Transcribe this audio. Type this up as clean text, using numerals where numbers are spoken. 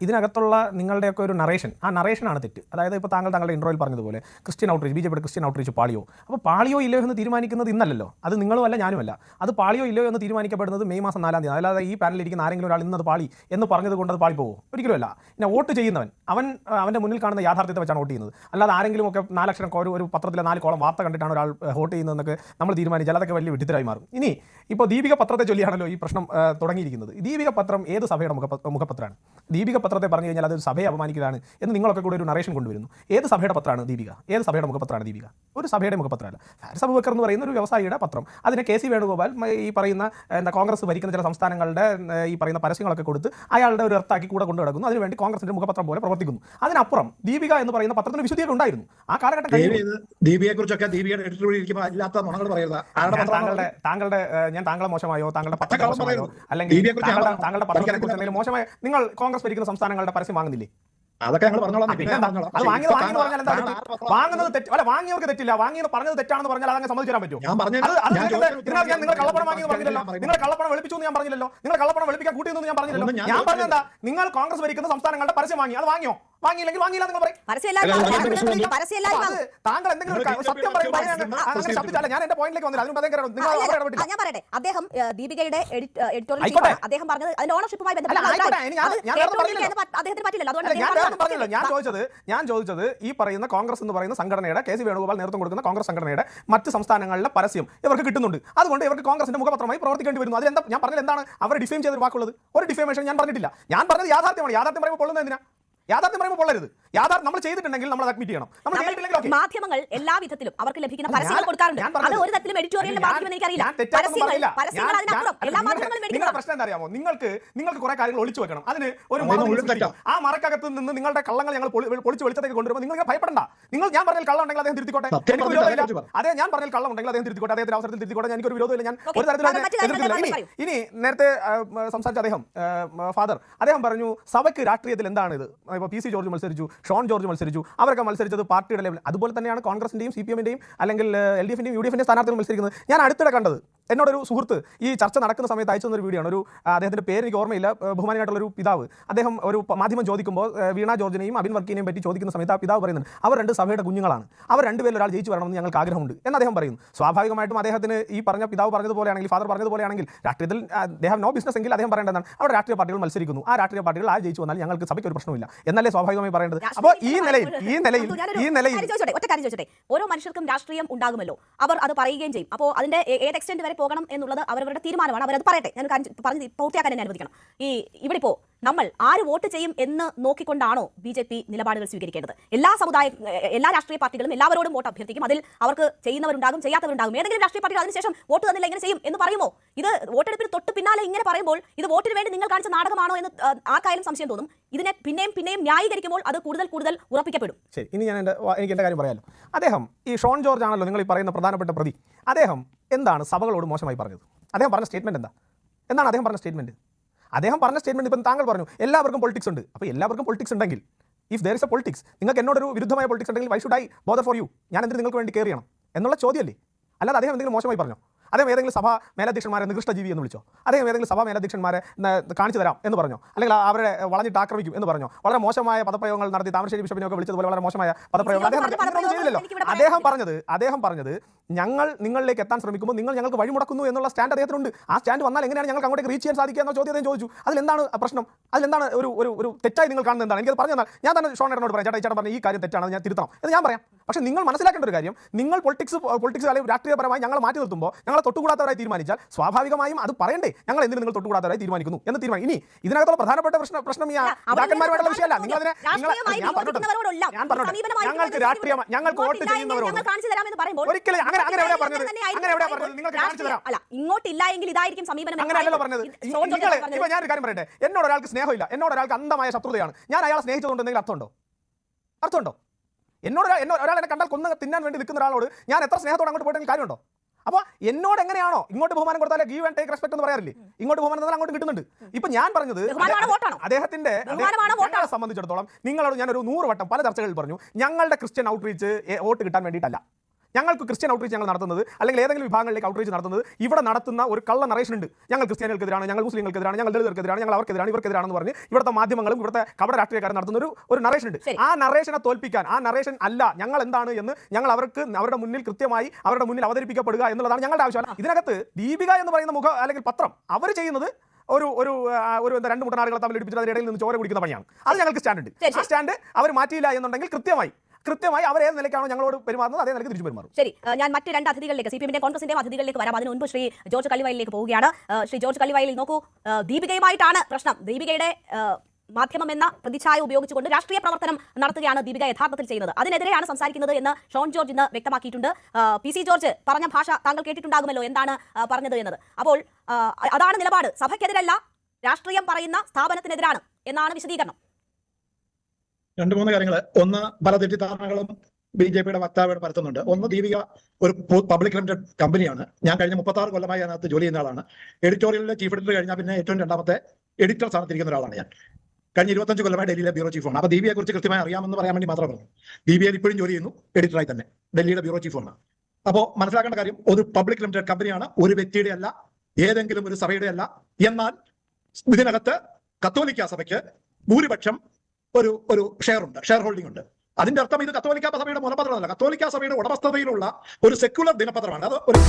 ഇതിനകത്തുള്ള നിങ്ങളുടെയൊക്കെ ഒരു നറേഷൻ, ആ നറേഷനാണ് തെറ്റ്. അതായത് ഇപ്പോൾ താങ്കളുടെ ഇൻട്രോയിൽ പറഞ്ഞതുപോലെ ക്രിസ്ത്യൻ ഔട്ട്റീച്ച്, ബിജെപിയുടെ ക്രിസ്ത്യൻ ഔട്ട്റീച്ച് പാളിയോ. അപ്പോൾ പാളിയോ ഇല്ലയോ എന്ന് തീരുമാനിക്കുന്നത് ഇന്നല്ലല്ലോ, അത് നിങ്ങളുമല്ല ഞാനുമല്ല. അത് പാളിയോ ഇല്ലയോ എന്ന് തീരുമാനിക്കപ്പെടുന്നത് മെയ് മാസം 4-ാം തീയതി. അല്ലാതെ ഈ പാനലിരിക്കുന്ന ആരെങ്കിലും ഒരാൾ ഇന്നത് പാളി എന്ന് പറഞ്ഞത് കൊണ്ട് അത് പാളി പോകുമോ? ഒരിക്കലുമല്ല. പിന്നെ വോട്ട് ചെയ്യുന്നവൻ അവൻ്റെ മുന്നിൽ കാണുന്ന യാഥാർത്ഥ്യത്തെ വെച്ചാണ് വോട്ട് ചെയ്യുന്നത്. അല്ലാതെ ആരെങ്കിലും ഒക്കെ 4 അക്ഷരം ഒരു പത്രത്തിലെ 4 കോളം വാർത്ത കണ്ടിട്ടാണ് ഒരാൾ വോട്ട് ചെയ്യുന്നതെന്നൊക്കെ നമ്മൾ തീരുമാനിച്ചാൽ അതൊക്കെ വലിയ വിഡിത്തരായി മാറും. ഇനി ഇപ്പോൾ ദീപിക പത്രത്തെ ചൊല്ലിയാണല്ലോ ഈ പ്രശ്നം തുടങ്ങിയിരിക്കുന്നത്. ദീപിക പത്രം ഏത് സഭയുടെ മുഖപത്രമാണ്? ദീപിക പത്രത്തെ പറഞ്ഞു കഴിഞ്ഞാൽ അതൊരു സഭയെ അപമാനിക്കലാണ് എന്ന് നിങ്ങളൊക്കെ കൂടെ ഒരു നറേഷൻ കൊണ്ടുവരുന്നു. ഏത് സഭയുടെ പത്രമാണ് ദീപിക? ഏത് സഭയുടെ മുഖപത്രമാണ് ദീപിക? ഒരു സഭയുടെ മുഖപത്രമല്ല. ഫാരിസ് അബൂബക്കർ എന്ന് പറയുന്ന ഒരു വ്യവസായിയുടെ പത്രം. അതിനെ കെ സി വേണുഗോപാൽ ഈ പറയുന്ന കോൺഗ്രസ് ഭരിക്കുന്ന ചില സംസ്ഥാനങ്ങളുടെ ഈ പറയുന്ന പരസ്യങ്ങളൊക്കെ കൊടുത്ത് അയാളുടെ ഒരു എർത്താക്കി കൂടെ കൊണ്ടു കിടക്കുന്നു. അതിനുവേണ്ടി കോൺഗ്രസിന്റെ മുഖപത്രം പോലെ പ്രവർത്തിക്കുന്നു. അതിനപ്പുറം ദീപിക എന്ന് പറയുന്ന പത്രത്തിന് വിശുദ്ധിയൊക്കെ ഉണ്ടായിരുന്നു ആ കാലഘട്ടം. ഞാൻ താങ്കളെ മോശമായോ, താങ്കളുടെ പത്രത്തെ മോശമായോ, അല്ലെങ്കിൽ താങ്കളുടെ പത്രത്തെ കുറിച്ച് എന്തെങ്കിലും മോശമായ നിങ്ങൾ കോൺഗ്രസ് ഭരിക്കുന്ന സംസ്ഥാനങ്ങളുടെ പരസ്യം വാങ്ങുന്നില്ലേ? അതൊക്കെ ഞങ്ങൾ പറഞ്ഞോളാം. വാങ്ങുന്നത് തെറ്റ് അല്ല, വാങ്ങിയവർക്ക് തെറ്റില്ല. വാങ്ങിയത് പറഞ്ഞത് തെറ്റാണെന്ന് പറഞ്ഞാൽ അതങ്ങനെ സമ്മതിച്ചു തരാൻ പറ്റുമോ? നിങ്ങൾ കള്ളപ്പണം വാങ്ങിയെന്ന് പറഞ്ഞില്ലല്ലോ, നിങ്ങൾ കള്ളപ്പണം വെളുപ്പിച്ചു എന്ന് ഞാൻ പറഞ്ഞില്ലല്ലോ, നിങ്ങൾ കള്ളപ്പണം വെളുപ്പിക്കാൻ കൂട്ടിയെന്ന് ഞാൻ പറഞ്ഞില്ലല്ലോ. ഞാൻ പറഞ്ഞെന്താ, നിങ്ങൾ കോൺഗ്രസ് ഭരിക്കുന്ന സംസ്ഥാനങ്ങളുടെ പരസ്യം വാങ്ങി, അത് വാങ്ങിയോ? വാങ്ങിയില്ലെങ്കിൽ വാങ്ങിയില്ല നിങ്ങൾ പറയും. താങ്കൾ എന്തെങ്കിലും സത്യം പറയും. ഞാൻ എന്റെ പോയിന്റിലേക്ക് വന്നില്ല. ഞാൻ പറയട്ടെ, അദ്ദേഹം ദീപികയുടെ എഡിറ്റോറിയൽ അദ്ദേഹം പറഞ്ഞത് അതിന്റെ ഓണർഷിപ്പുമായി അദ്ദേഹത്തിന് പറ്റില്ലല്ലോ. അതുകൊണ്ട് ഞാൻ ചോദിച്ചത് ഈ പറയുന്ന കോൺഗ്രസ് എന്ന് പറയുന്ന സംഘടനയുടെ, കെ സി വേണുഗോപാൽ നേതൃത്വം കൊടുക്കുന്ന കോൺഗ്രസ് സംഘടനയുടെ മറ്റ് സംസ്ഥാനങ്ങളിലെ പരസ്യം ഇവർക്ക് കിട്ടുന്നുണ്ട്. അതുകൊണ്ട് ഇവർക്ക് കോൺഗ്രസിന്റെ മുഖപത്രമായി പ്രവർത്തിക്കേണ്ടി വരുന്നു. അതിലെന്താ ഞാൻ പറഞ്ഞത്? എന്താണ് അവർ ഡിഫെയിം ചെയ്തൊരു വാക്കുള്ളത്? ഒരു ഡിഫെയിമേഷൻ ഞാൻ പറഞ്ഞിട്ടില്ല. ഞാൻ പറഞ്ഞത് യാഥാർത്ഥ്യമാണ്. യാഥാർത്ഥ്യം പറയുമ്പോൾ പൊള്ളുന്നത് എന്തിനാ? യാഥാർത്ഥ്യം പറയുമ്പോൾ പൊള്ളരുത്. യാഥാർത്ഥ്യം നമ്മൾ ചെയ്തിട്ടുണ്ടെങ്കിൽ നമ്മൾ അഡ്മിറ്റ് ചെയ്യണം. നമ്മൾ ചെയ്തിട്ടില്ലെങ്കിൽ മാധ്യമങ്ങൾ എല്ലാ വിധത്തിലും അവർക്ക് ലഭിക്കുന്ന പരസ്യങ്ങൾ കൊടുക്കാറുണ്ട്. അത് ഒരു തരത്തിലും എഡിറ്റോറിയലിനെ ബാധിക്കുമെന്ന് എനിക്കറിയില്ല. നിങ്ങളുടെ പ്രശ്നം എന്താ അറിയാമോ? നിങ്ങൾക്ക് കുറെ കാര്യങ്ങൾ ഒളിച്ചു വെക്കണം. അതിന് ഒരു ആ മറക്കകത്ത് നിന്ന് നിങ്ങളുടെ കള്ളങ്ങൾ ഞങ്ങൾ പൊളിച്ച് വെളിച്ചത്തേക്ക് കൊണ്ടുവരുമ്പോൾ നിങ്ങൾ ഭയപ്പെടണ്ട. ഞാൻ പറഞ്ഞാൽ കള്ളം ഉണ്ടെങ്കിൽ അദ്ദേഹം തിരുത്തിക്കോട്ടെ. എനിക്ക് വിരോധമില്ല. അതെ, ഞാൻ പറഞ്ഞാൽ കള്ളം ഉണ്ടെങ്കിൽ അദ്ദേഹം തിരുത്തിക്കോട്ടെ. അദ്ദേഹത്തിന്റെ അവസരത്തിൽ തിരുത്തിക്കോട്ടെ. എനിക്കൊരു വിരോധമില്ല. ഞാൻ ഒരു തരത്തിലും ഇനി നേരത്തെ സംസാരിച്ച ഫാദർ അദ്ദേഹം പറഞ്ഞു സഭയ്ക്ക് രാഷ്ട്രീയത്തിൽ എന്താണ് ഇത്? ഇപ്പോൾ പി സി ജോർജ് മത്സരിച്ചു, ഷോൺ ജോർജ് മത്സരിച്ചു, അവരൊക്കെ മത്സരിച്ചത് പാർട്ടിയുടെ ലെവൽ. അതുപോലെ തന്നെയാണ് കോൺഗ്രസിന്റെയും സി പി എമ്മിന്റെയും അല്ലെങ്കിൽ എൽ ഡി എഫിന്റെയും യു ഡി എഫിന്റെയും സ്ഥാനാർത്ഥികൾ മത്സരിക്കുന്നത്. ഞാൻ അടുത്തിടെ കണ്ടത്, എന്നോടൊരു സുഹൃത്ത് ഈ ചർച്ച നടക്കുന്ന സമയത്ത് അയച്ചു തന്നൊരു വീഡിയോ ആണ്. ഒരു അദ്ദേഹത്തിന്റെ പേര് എനിക്ക് ഓർമ്മയില്ല, ബഹുമാനിയായിട്ടുള്ള ഒരു പിതാവ്. അദ്ദേഹം ഒരു മാധ്യമം ചോദിക്കുമ്പോൾ വീണ ജോർജിനെയും അബിൻ വർക്കിനെയും പറ്റി ചോദിക്കുന്ന സമയത്ത് ആ പിതാവ് പറയുന്നുണ്ട് അവർ 2 സഭയുടെ കുഞ്ഞുങ്ങളാണ്, അവർ 2 പേരിൽ ഒരാൾ ജയിച്ചു വരണമെന്ന് ഞങ്ങൾക്ക് ആഗ്രഹമുണ്ട് എന്ന് അദ്ദേഹം പറയുന്നു. സ്വാഭാവികമായിട്ടും അദ്ദേഹത്തിന് ഈ പറഞ്ഞ പിതാവ് പറഞ്ഞതുപോലെയാണെങ്കിൽ, ഫാദർ പറഞ്ഞതുപോലെയാണെങ്കിൽ രാഷ്ട്രീയത്തിൽ അദ്ദേഹം നോ ബിസിനസ് എങ്കിൽ അദ്ദേഹം പറയേണ്ടതാണ് അവിടെ രാഷ്ട്രീയ പാർട്ടികൾ മത്സരിക്കുന്നു, ആ രാഷ്ട്രീയ പാർട്ടികൾ ആ ജയിച്ചു വന്നാൽ ഞങ്ങൾക്ക് സഭയ്ക്ക് ഒരു പ്രശ്നമില്ല എന്നല്ലേ സ്വാഭാവികമായി പറയേണ്ടത്. അപ്പോൾ ഈ നിലയിൽ ഒറ്റ കാര്യം ചോദിച്ചോട്ടെ, ഓരോ മനുഷ്യർക്കും രാഷ്ട്രീയം ഉണ്ടാകുമല്ലോ, അവർ അത് പറയുകയും ചെയ്യും. അപ്പോൾ അതിന്റെ ഏത് എക്സ്റ്റെന്റ് വരെ പോകണം എന്നുള്ളത് അവരവരുടെ തീരുമാനമാണ്. അവരത് പറയട്ടെ. ഞാൻ പറഞ്ഞ് പൂർത്തിയാക്കാൻ എന്നെ അനുവദിക്കണം. ഇവിടെ ഇപ്പോൾ നമ്മൾ ആര് വോട്ട് ചെയ്യും എന്ന് നോക്കിക്കൊണ്ടാണോ BJP നിലപാടുകൾ സ്വീകരിക്കേണ്ടത്? എല്ലാ രാഷ്ട്രീയ പാർട്ടികളും എല്ലാവരോടും വോട്ട് അഭ്യർത്ഥിക്കും. അതിൽ അവർക്ക് ചെയ്യുന്നവരുണ്ടാകും, ചെയ്യാത്തവരുണ്ടാകും. ഏതെങ്കിലും രാഷ്ട്രീയ പാർട്ടികൾ അതിനുശേഷം വോട്ട് തന്നില്ല ഇങ്ങനെ ചെയ്യും എന്ന് പറയുമോ? ഇത് വോട്ടെടുപ്പിന് തൊട്ട് പിന്നാലെ ഇങ്ങനെ പറയുമ്പോൾ ഇത് വോട്ടിന് വേണ്ടി നിങ്ങൾ കാണിച്ച നാടകമാണോ എന്ന് ആർക്കായാലും സംശയം തോന്നും. ഇതിനെ പിന്നെയും ന്യായീകരിക്കുമ്പോൾ അത് കൂടുതൽ ഉറപ്പിക്കപ്പെടും. ശരി, ഇനി എനിക്ക് എൻ്റെ കാര്യം പറയാമല്ലോ. അദ്ദേഹം ഈ ഷോൺ ജോർജ് ആണല്ലോ നിങ്ങൾ ഈ പറയുന്ന പ്രധാനപ്പെട്ട പ്രതി. അദ്ദേഹം എന്താണ് സഭകളോട് മോശമായി പറഞ്ഞത്? അദ്ദേഹം പറഞ്ഞ സ്റ്റേറ്റ്മെന്റ് എന്താണ് അദ്ദേഹം പറഞ്ഞ സ്റ്റേറ്റ്മെന്റ്? അദ്ദേഹം പറഞ്ഞ സ്റ്റേറ്റ്മെന്റ് ഇപ്പം താങ്കൾ പറഞ്ഞു എല്ലാവർക്കും പൊളിറ്റിക്സ് ഉണ്ട്. അപ്പോൾ എല്ലാവർക്കും പൊളിറ്റിക്സ് ഉണ്ടെങ്കിൽ, if there is A politics, നിങ്ങൾക്ക് എന്നോടൊരു വിരുദ്ധമായ പൊളിറ്റിക്സ് ഉണ്ടെങ്കിൽ why should I bother for you? ഞാൻ എന്തിന് നിങ്ങൾക്ക് വേണ്ടി കെയർ ചെയ്യണം എന്നുള്ള ചോദ്യമല്ലേ? അല്ലാതെ അദ്ദേഹം എന്തെങ്കിലും മോശമായി പറഞ്ഞോ? അദ്ദേഹം ഏതെങ്കിലും സഭാ മേലധ്യക്ഷന്മാരെ നികൃഷ്ടജീവി എന്ന് വിളിച്ചോ? അദ്ദേഹം ഏതെങ്കിലും സഭാ മേലധ്യക്ഷന്മാരെ കാണിച്ചു തരാം എന്ന് പറഞ്ഞോ? അല്ലെങ്കിൽ അവരെ വളഞ്ഞിട്ട് ആക്രമിക്കും എന്ന് പറഞ്ഞോ? വളരെ മോശമായ പദപ്രയോഗങ്ങൾ നടത്തി താമരശ്ശേരി ബിഷപ്പിനെയൊക്കെ വിളിച്ചതുപോലെ വളരെ മോശമായ പദപ്രയോഗങ്ങൾ അദ്ദേഹം ചെയ്തില്ലല്ലോ. അദ്ദേഹം പറഞ്ഞത് ഞങ്ങൾ നിങ്ങളിലേക്ക് എത്താൻ ശ്രമിക്കുമ്പോൾ നിങ്ങൾ ഞങ്ങൾക്ക് വഴിമുടക്കുന്നു എന്നുള്ള സ്റ്റാൻഡ് അദ്ദേഹത്തിനുണ്ട്. ആ സ്റ്റാൻഡ് വന്നാൽ എങ്ങനെയാണ് ഞങ്ങൾക്ക് അങ്ങോട്ടേക്ക് റീച്ച് ചെയ്യാൻ സാധിക്കുക എന്ന ചോദ്യം ചോദിച്ചു. അതിലെന്താണ് പ്രശ്നം? അതിലെന്താണ് ഒരു തെറ്റായി നിങ്ങൾ കാണുന്നത്? എന്താണ്? എനിക്കത് പറഞ്ഞു തന്നാൽ ഞാൻ തന്നെ ഷോണേട്ടനോട് പറയാം, ചേട്ടാ പറഞ്ഞു ഈ കാര്യം തെറ്റാണ്, ഞാൻ തിരുത്തണം എന്ന് ഞാൻ പറയാം. പക്ഷേ നിങ്ങൾ മനസ്സിലാക്കേണ്ട ഒരു കാര്യം, നിങ്ങൾ പൊളിറ്റിക്സ് അല്ലെങ്കിൽ രാഷ്ട്രീയപരമായി ഞങ്ങൾ മാറ്റി നിർത്തുമ്പോൾ ഞങ്ങൾ തൊട്ടുകൂടാത്തവരായി തീരുമാനിച്ചാൽ സ്വാഭാവികമായും അത് പറയണ്ടേ ഞങ്ങൾ എന്തിന് നിങ്ങൾ തൊട്ടുകൂടാത്തവരായി തീരുമാനിക്കുന്നു എന്ന് തീരുമാനം. ഇനി ഇതിനകത്തുള്ള പ്രധാനപ്പെട്ട പ്രശ്നം ഈ പിതാക്കന്മാരുമായിട്ടുള്ള വിഷയമല്ല. ഞങ്ങൾക്ക് രാഷ്ട്രീയം, ഞങ്ങൾക്ക് വോട്ട് ചെയ്യുന്നവരോട് ഒരിക്കലും അങ്ങനെ എവിടെ പറഞ്ഞത്? ഇങ്ങോട്ടില്ല എങ്കിൽ ഇതായിരിക്കും സമീപനം. അങ്ങനെയല്ലോ പറഞ്ഞത്. ഇപ്പൊ ഞാനൊരു കാര്യം പറയട്ടെ, എന്നോട് ഒരാൾക്ക് സ്നേഹമില്ല, എന്നോട് ഒരാൾക്ക് അന്ധമായ ശത്രുതയാണ്, ഞാൻ അയാളെ സ്നേഹിച്ചതുകൊണ്ടെങ്കിൽ അർത്ഥമുണ്ടോ? ഒരാളെ കണ്ടാൽ കൊന്ന് തിന്നാൻ വേണ്ടി നിൽക്കുന്ന ഒരാളോട് ഞാൻ എത്ര സ്നേഹത്തോടെ അങ്ങോട്ട് പോയിട്ടെങ്കിൽ കാര്യമുണ്ടോ? അപ്പോൾ എന്നോട് എങ്ങനെയാണോ ഇങ്ങോട്ട് ബഹുമാനം കൊടുത്താലേ ഗീവ് ആൻഡ് ടേക്ക് റെസ്പെക്ട് എന്ന് പറയാറില്ലേ? ഇങ്ങോട്ട് ബഹുമാനം തന്നാൽ അങ്ങോട്ട് കിട്ടുന്നുണ്ട്. ഇപ്പൊ ഞാൻ പറഞ്ഞത് അദ്ദേഹത്തിന്റെ സംബന്ധിച്ചിടത്തോളം നിങ്ങളോട് ഞാൻ ഒരു 100 വട്ടം പല ചർച്ചകളിൽ പറഞ്ഞു, ഞങ്ങളുടെ ക്രിസ്ത്യൻ ഔട്ട്റീച്ച് വോട്ട് കിട്ടാൻ വേണ്ടിയിട്ടല്ല, ഞങ്ങൾക്ക് ക്രിസ്ത്യൻ ഔട്ട്റീച്ച് ഞങ്ങൾ നടത്തുന്നത് അല്ലെങ്കിൽ ഏതെങ്കിലും വിഭാഗങ്ങളിലേക്ക് ഔട്ട്റീച്ച് നടത്തുന്നത് ഇവിടെ നടത്തുന്ന ഒരു കള്ള നറേഷൻ ഉണ്ട്. ഞങ്ങൾ ക്രിസ്ത്യാനികൾക്കെതിരാണ്, ഞങ്ങൾ മുസ്ലിങ്ങൾക്കെതിരാണ്, ഞങ്ങൾ ദളിതർക്കെതിരാണ്, ഞങ്ങൾ അവർക്കെതിരാണ്, ഇവർക്കെതിരാണെന്ന് പറഞ്ഞ് ഇവിടുത്തെ മാധ്യമങ്ങളും ഇവിടുത്തെ കപട രാഷ്ട്രീയക്കാരും നടത്തുന്ന ഒരു നറേഷൻ ഉണ്ട്. ആ നറേഷനെ തോൽപ്പിക്കാൻ, ആ നറേഷൻ അല്ല ഞങ്ങൾ എന്താണ് എന്ന് ഞങ്ങൾ അവരുടെ മുന്നിൽ കൃത്യമായി അവരുടെ മുന്നിൽ അവതരിപ്പിക്കപ്പെടുക എന്നുള്ളതാണ് ഞങ്ങളുടെ ആവശ്യം. ഇതിനകത്ത് ദീപിക എന്ന് പറയുന്ന മുഖം അല്ലെങ്കിൽ പത്രം അവർ ചെയ്യുന്നത് ഒരു രണ്ട് മുട്ടനാടുകളെ തമ്മിൽ ഇടിപ്പിച്ചിട്ട് അതിനിടയിൽ നിന്ന് ചോര കുടിക്കുന്ന പണിയാണ്. അത് ഞങ്ങൾക്ക് സ്റ്റാൻഡ് ഉണ്ട്. ആ സ്റ്റാൻഡ് അവർ മാറ്റിയില്ല എന്നുണ്ടെങ്കിൽ കൃത്യമായി അവർ ഏത് നിലയ്ക്കാണോ ഞങ്ങളോട് പെരുമാറുന്നത് അതേ നിലയ്ക്ക് തിരിച്ചു പെരുമാറും. ശരി, ഞാൻ മറ്റ് രണ്ട് അതിഥികളിലേക്ക്, സിപിഎമ്മിന്റെ കോൺഗ്രസിന്റെ അതിഥികളിലേക്ക് വരാം. അതിന് മുൻപ് ശ്രീ ജോർജ് കള്ളിവയലിലേക്ക് പോവുകയാണ്. ശ്രീ ജോർജ് കള്ളിവയലിൽ നോക്കൂ, ദീപികയുമായിട്ടാണ് പ്രശ്നം. ദീപികയുടെ മാധ്യമം എന്ന പ്രതിച്ഛായ ഉപയോഗിച്ചുകൊണ്ട് രാഷ്ട്രീയ പ്രവർത്തനം നടത്തുകയാണ് ദീപിക യഥാർത്ഥത്തിൽ ചെയ്യുന്നത്. അതിനെതിരെയാണ് സംസാരിക്കുന്നത് എന്ന് ഷോൺ ജോർജ് ഇന്ന് വ്യക്തമാക്കിയിട്ടുണ്ട്. പി സി ജോർജ് പറഞ്ഞ ഭാഷ താങ്കൾ കേട്ടിട്ടുണ്ടാകുമല്ലോ, എന്താണ് പറഞ്ഞത് എന്നത്. അപ്പോൾ അതാണ് നിലപാട്. സഭയ്ക്കെതിരല്ല, രാഷ്ട്രീയം പറയുന്ന സ്ഥാപനത്തിനെതിരാണ് എന്നാണ് വിശദീകരണം. രണ്ട് മൂന്ന് കാര്യങ്ങൾ. ഒന്ന്, പല തെറ്റിദ്ധാരണകളും ബിജെപിയുടെ വക്താവ് പരത്തുന്നുണ്ട്. ഒന്ന്, ദീപിക ഒരു പബ്ലിക് ലിമിറ്റഡ് കമ്പനിയാണ്. ഞാൻ കഴിഞ്ഞ 36 കൊല്ലമായി അതിനകത്ത് ജോലി ചെയ്യുന്ന ആളാണ്. എഡിറ്റോറിയലിലെ ചീഫ് എഡിറ്റർ കഴിഞ്ഞാൽ പിന്നെ ഏറ്റവും രണ്ടാമത്തെ എഡിറ്റർ സ്ഥാനത്തിരിക്കുന്ന ഒരാളാണ് ഞാൻ. കഴിഞ്ഞ 25 കൊല്ലമായി ഡൽഹിയിലെ ബ്യൂറോ ചീഫാണ്. അപ്പോൾ ദീപിയെ കുറിച്ച് കൃത്യമായി അറിയാമെന്ന് പറയാൻ വേണ്ടി മാത്രമേ പറഞ്ഞു. ദീപികയിൽ ഇപ്പോഴും ജോലി ചെയ്യുന്നു, എഡിറ്ററായി തന്നെ, ഡൽഹിയുടെ ബ്യൂറോ ചീഫാണ്. അപ്പോൾ മനസ്സിലാക്കേണ്ട കാര്യം, ഒരു പബ്ലിക് ലിമിറ്റഡ് കമ്പനിയാണ്, ഒരു വ്യക്തിയുടെ അല്ല, ഏതെങ്കിലും ഒരു സഭയുടെ അല്ല. എന്നാൽ ഇതിനകത്ത് കത്തോലിക്ക സഭയ്ക്ക് ഭൂരിപക്ഷം ഒരു ഷെയർ ഉണ്ട്, ഷെയർ ഹോൾഡിംഗ് ഉണ്ട്. അതിന്റെ അർത്ഥം ഇത് കത്തോലിക്ക സഭയുടെ മുഖപത്രമല്ല, കത്തോലിക്ക സഭയുടെ ഉടമസ്ഥതയിലുള്ള ഒരു സെക്യുലർ ദിനപത്രമാണ്. അത് ഒരു